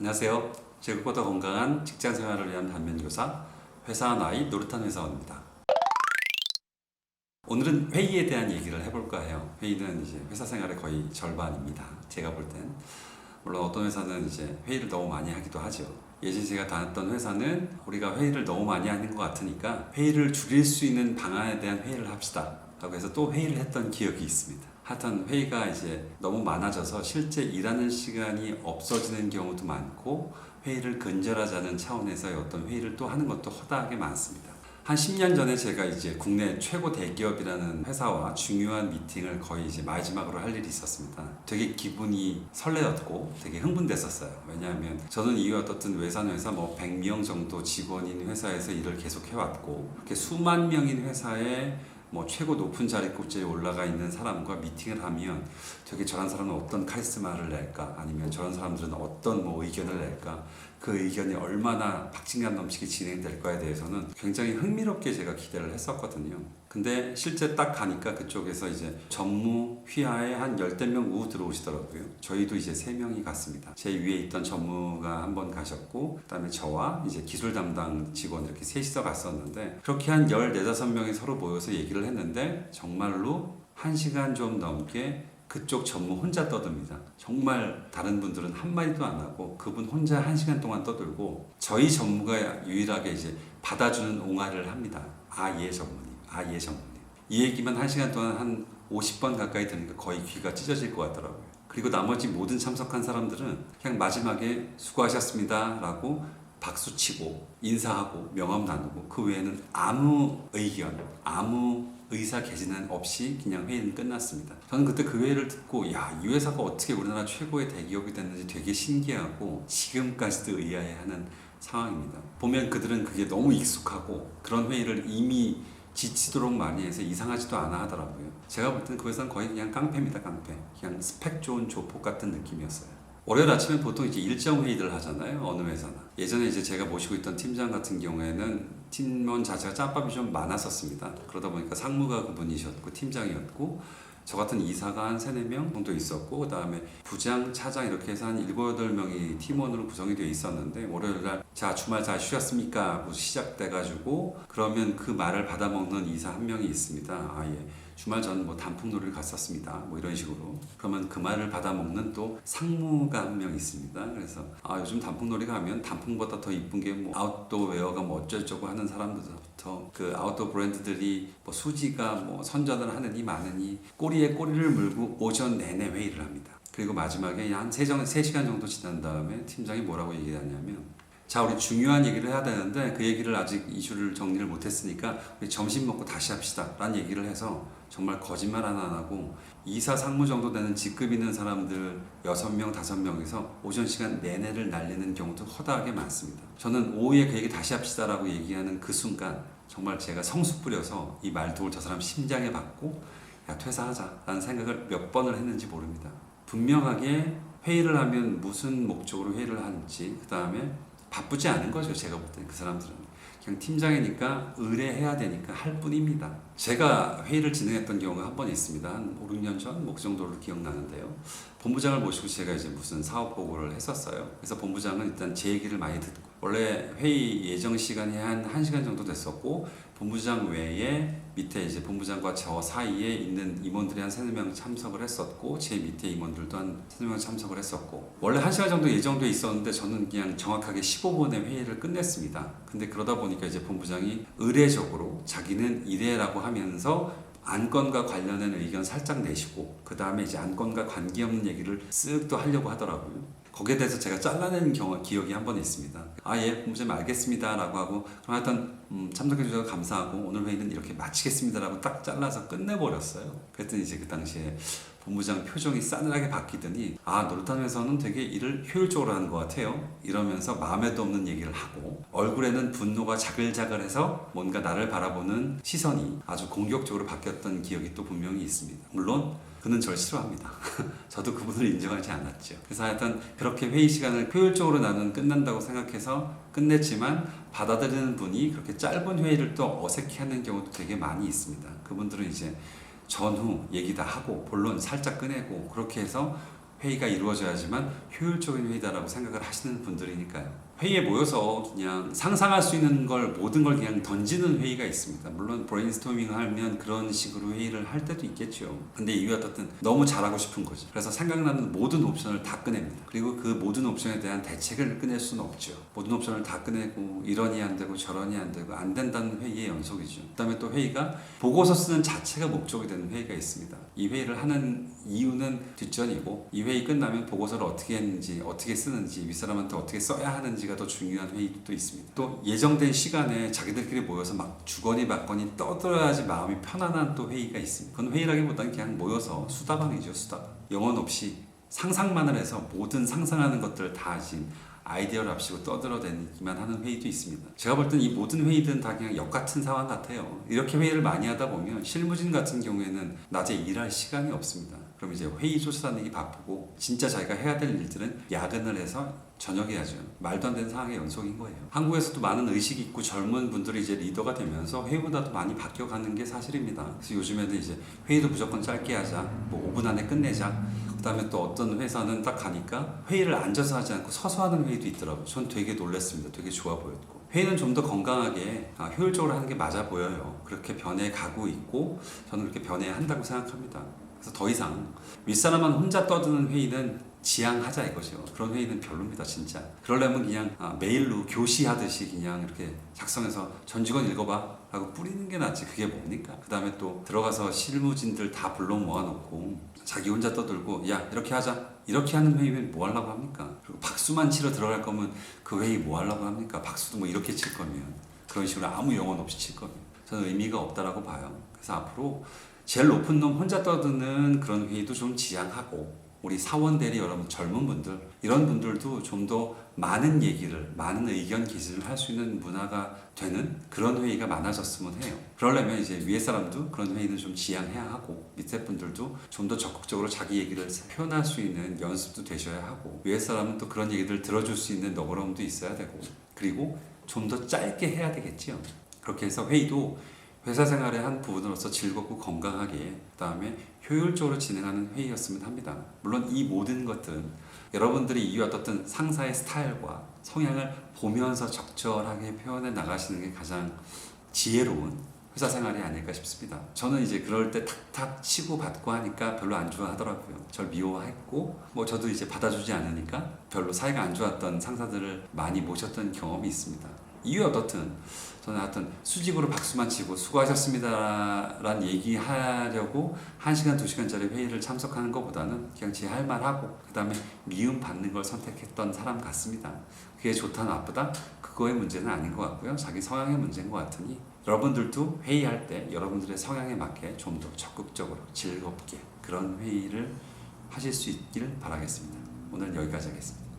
안녕하세요. 제국보다 건강한 직장 생활을 위한 반면교사 회사 나이 노릇한 회사원입니다. 오늘은 회의에 대한 얘기를 해볼까 해요. 회의는 이제 회사 생활의 거의 절반입니다. 제가 볼 땐. 물론 어떤 회사는 이제 회의를 너무 많이 하기도 하죠. 예전에 제가 다녔던 회사는 우리가 회의를 너무 많이 하는 것 같으니까 회의를 줄일 수 있는 방안에 대한 회의를 합시다 라고 해서 또 회의를 했던 기억이 있습니다. 하여튼 회의가 이제 너무 많아져서 실제 일하는 시간이 없어지는 경우도 많고 회의를 근절하자는 차원에서의 어떤 회의를 또 하는 것도 허다하게 많습니다. 한 10년 전에 제가 이제 국내 최고 대기업이라는 회사와 중요한 미팅을 거의 이제 마지막으로 할 일이 있었습니다. 되게 기분이 설레었고 되게 흥분됐었어요. 왜냐하면 저는 이와 어떤 외산 회사 100명 정도 직원인 회사에서 일을 계속 해왔고 그렇게 수만 명인 회사에 최고 높은 자리 꼭지에 올라가 있는 사람과 미팅을 하면 되게 저런 사람은 어떤 카리스마를 낼까 아니면 저런 사람들은 어떤 의견을 낼까 그 의견이 얼마나 박진감 넘치게 진행될까에 대해서는 굉장히 흥미롭게 제가 기대를 했었거든요. 근데 실제 딱 가니까 그쪽에서 이제 전무 휘하에 한 10명 우 들어오시더라고요. 저희도 이제 3명이 갔습니다. 제 위에 있던 전무가 한 번 가셨고 그다음에 저와 이제 기술 담당 직원 이렇게 셋이서 갔었는데 그렇게 한 14~15명이 서로 모여서 얘기를 했는데 정말로 1시간 좀 넘게 그쪽 전무 혼자 떠듭니다. 정말 다른 분들은 한마디도 안 하고 그분 혼자 1시간 동안 떠들고 저희 전무가 유일하게 이제 받아주는 옹알을 합니다. 예 전무님, 예 전무님. 이 얘기만 1시간 동안 한 50번 가까이 들으니까 거의 귀가 찢어질 것 같더라고요. 그리고 나머지 모든 참석한 사람들은 그냥 마지막에 수고하셨습니다 라고 박수치고 인사하고 명함 나누고 그 외에는 아무 의견, 아무 의사 개진은 없이 그냥 회의는 끝났습니다. 저는 그때 그 회의를 듣고 이 회사가 어떻게 우리나라 최고의 대기업이 됐는지 되게 신기하고 지금까지도 의아해하는 상황입니다. 보면 그들은 그게 너무 익숙하고 그런 회의를 이미 지치도록 많이 해서 이상하지도 않아 하더라고요. 제가 볼 때는 그 회사는 거의 그냥 깡패입니다. 깡패. 그냥 스펙 좋은 조폭 같은 느낌이었어요. 월요일 아침에 보통 이제 일정 회의를 하잖아요. 어느 회사나. 예전에 이제 제가 모시고 있던 팀장 같은 경우에는 팀원 자체가 짬밥이 좀 많았었습니다. 그러다 보니까 상무가 그분이셨고 팀장이었고 저 같은 이사가 한 3~4명 정도 있었고 그 다음에 부장, 차장 이렇게 해서 한 7~8명이 팀원으로 구성이 되어 있었는데 월요일날 자 주말 잘 쉬었습니까? 시작돼가지고 그러면 그 말을 받아먹는 이사 한 명이 있습니다. 예. 주말 전 단풍놀이를 갔었습니다. 이런 식으로. 그러면 그 말을 받아먹는 또 상무가 한 명 있습니다. 그래서 요즘 단풍놀이 가면 단풍보다 더 이쁜 게 아웃도어 웨어가 어쩌고저쩌고 하는 사람들부터 그 아웃도어 브랜드들이 수지가 선전을 하느니 마느니 꼬리에 꼬리를 물고 오전 내내 회의를 합니다. 그리고 마지막에 한 3시간 정도 지난 다음에 팀장이 뭐라고 얘기하냐면 자 우리 중요한 얘기를 해야 되는데 그 얘기를 아직 이슈를 정리를 못했으니까 우리 점심 먹고 다시 합시다 라는 얘기를 해서 정말 거짓말 하나 안 하고 이사 상무 정도 되는 직급 있는 사람들 6명, 5명에서 오전 시간 내내를 날리는 경우도 허다하게 많습니다. 저는 오후에 그 얘기 다시 합시다 라고 얘기하는 그 순간 정말 제가 성수 뿌려서 이 말도를 저 사람 심장에 받고 야 퇴사하자 라는 생각을 몇 번을 했는지 모릅니다. 분명하게 회의를 하면 무슨 목적으로 회의를 하는지 그 다음에 바쁘지 않은 거죠. 제가 볼 때는 그 사람들은 그냥 팀장이니까 의뢰해야 되니까 할 뿐입니다. 제가 회의를 진행했던 경우가 한 번 있습니다. 한 5~6년 전 그 정도로 기억나는데요. 본부장을 모시고 제가 이제 무슨 사업 보고를 했었어요. 그래서 본부장은 일단 제 얘기를 많이 듣고 원래 회의 예정 시간이 한 1시간 정도 됐었고 본부장 외에 밑에 이제 본부장과 저 사이에 있는 임원들이 한 3~4명 참석을 했었고 제 밑에 임원들도 한 3~4명 참석을 했었고 원래 1시간 정도 예정돼 있었는데 저는 그냥 정확하게 15분에 회의를 끝냈습니다. 근데 그러다 보니까 이제 본부장이 의례적으로 자기는 이래라고 하면서 안건과 관련된 의견 살짝 내시고 그 다음에 이제 안건과 관계없는 얘기를 쓱 또 하려고 하더라고요. 거기에 대해서 제가 잘라낸 기억이 한 번 있습니다. 예, 본부장님 알겠습니다 라고 하고 그럼 하여튼 참석해 주셔서 감사하고 오늘 회의는 이렇게 마치겠습니다 라고 딱 잘라서 끝내버렸어요. 그랬더니 이제 그 당시에 본부장 표정이 싸늘하게 바뀌더니 노릇한 회사는 되게 일을 효율적으로 하는 것 같아요 이러면서 마음에도 없는 얘기를 하고 얼굴에는 분노가 자글자글해서 뭔가 나를 바라보는 시선이 아주 공격적으로 바뀌었던 기억이 또 분명히 있습니다. 물론 그는 절 싫어합니다. 저도 그분을 인정하지 않았죠. 그래서 하여튼 그렇게 회의 시간을 효율적으로 나는 끝난다고 생각해서 끝냈지만 받아들이는 분이 그렇게 짧은 회의를 또 어색해하는 경우도 되게 많이 있습니다. 그분들은 이제 전후 얘기 다 하고 본론 살짝 꺼내고 그렇게 해서 회의가 이루어져야지만 효율적인 회의다라고 생각을 하시는 분들이니까요. 회의에 모여서 그냥 상상할 수 있는 걸 모든 걸 그냥 던지는 회의가 있습니다. 물론 브레인스토밍 하면 그런 식으로 회의를 할 때도 있겠죠. 근데 이와 같은 너무 잘하고 싶은 거죠. 그래서 생각나는 모든 옵션을 다 꺼냅니다. 그리고 그 모든 옵션에 대한 대책을 꺼낼 수는 없죠. 모든 옵션을 다 꺼내고 이러니 안 되고 저러니 안 되고 안 된다는 회의의 연속이죠. 그 다음에 또 회의가 보고서 쓰는 자체가 목적이 되는 회의가 있습니다. 이 회의를 하는 이유는 뒷전이고 이 회의 끝나면 보고서를 어떻게 했는지 어떻게 쓰는지 윗사람한테 어떻게 써야 하는지가 더 중요한 회의도 있습니다. 또 예정된 시간에 자기들끼리 모여서 막 주거니 받거니 떠들어야지 마음이 편안한 또 회의가 있습니다. 그건 회의라기보다는 그냥 모여서 수다방이죠. 수다방. 영혼 없이 상상만을 해서 모든 상상하는 것들을 다 지금 아이디어를 합치고 떠들어대기만 하는 회의도 있습니다. 제가 볼 땐 이 모든 회의들은 다 그냥 역 같은 상황 같아요. 이렇게 회의를 많이 하다 보면 실무진 같은 경우에는 낮에 일할 시간이 없습니다. 그럼 이제 회의 쫓아다니기 바쁘고 진짜 자기가 해야 될 일들은 야근을 해서 저녁에 하죠. 말도 안 되는 상황의 연속인 거예요. 한국에서도 많은 의식이 있고 젊은 분들이 이제 리더가 되면서 회의보다도 많이 바뀌어가는 게 사실입니다. 그래서 요즘에는 이제 회의도 무조건 짧게 하자, 뭐 5분 안에 끝내자. 그 다음에 또 어떤 회사는 딱 가니까 회의를 앉아서 하지 않고 서서 하는 회의도 있더라고요. 전 되게 놀랐습니다. 되게 좋아 보였고. 회의는 좀 더 건강하게 효율적으로 하는 게 맞아 보여요. 그렇게 변해가고 있고 저는 그렇게 변해야 한다고 생각합니다. 그래서 더 이상 윗사람만 혼자 떠드는 회의는 지양하자 이거죠. 그런 회의는 별로입니다, 진짜. 그러려면 그냥 메일로 교시하듯이 그냥 이렇게 작성해서 전 직원 읽어봐 라고 뿌리는 게 낫지. 그게 뭡니까? 그 다음에 또 들어가서 실무진들 다 불러 모아놓고 자기 혼자 떠들고 야 이렇게 하자 이렇게 하는 회의면 뭐 하려고 합니까? 그리고 박수만 치러 들어갈 거면 그 회의 뭐 하려고 합니까? 박수도 뭐 이렇게 칠 거면 그런 식으로 아무 영혼 없이 칠 거면 저는 의미가 없다라고 봐요. 그래서 앞으로 제일 높은 놈 혼자 떠드는 그런 회의도 좀 지양하고 우리 사원들이 여러분 젊은 분들 이런 분들도 좀 더 많은 얘기를 많은 의견 기술을 할 수 있는 문화가 되는 그런 회의가 많아졌으면 해요. 그러려면 이제 위에 사람도 그런 회의는 좀 지양해야 하고 밑에 분들도 좀 더 적극적으로 자기 얘기를 표현할 수 있는 연습도 되셔야 하고 위에 사람은 또 그런 얘기를 들어줄 수 있는 너그러움도 있어야 되고 그리고 좀 더 짧게 해야 되겠죠. 그렇게 해서 회의도 회사 생활의 한 부분으로서 즐겁고 건강하게 그 다음에 효율적으로 진행하는 회의였으면 합니다. 물론 이 모든 것들은 여러분들이 이와 어떤 상사의 스타일과 성향을 보면서 적절하게 표현해 나가시는 게 가장 지혜로운 회사 생활이 아닐까 싶습니다. 저는 이제 그럴 때 탁탁 치고 받고 하니까 별로 안 좋아하더라고요. 절 미워했고 뭐 저도 이제 받아주지 않으니까 별로 사이가 안 좋았던 상사들을 많이 모셨던 경험이 있습니다. 이유 어떻든 저는 하여튼 수직으로 박수만 치고 수고하셨습니다 라는 얘기하려고 1시간 2시간짜리 회의를 참석하는 것보다는 그냥 제 할 말 하고 그 다음에 미움 받는 걸 선택했던 사람 같습니다. 그게 좋다 나쁘다? 그거의 문제는 아닌 것 같고요. 자기 성향의 문제인 것 같으니 여러분들도 회의할 때 여러분들의 성향에 맞게 좀 더 적극적으로 즐겁게 그런 회의를 하실 수 있기를 바라겠습니다. 오늘 여기까지 하겠습니다.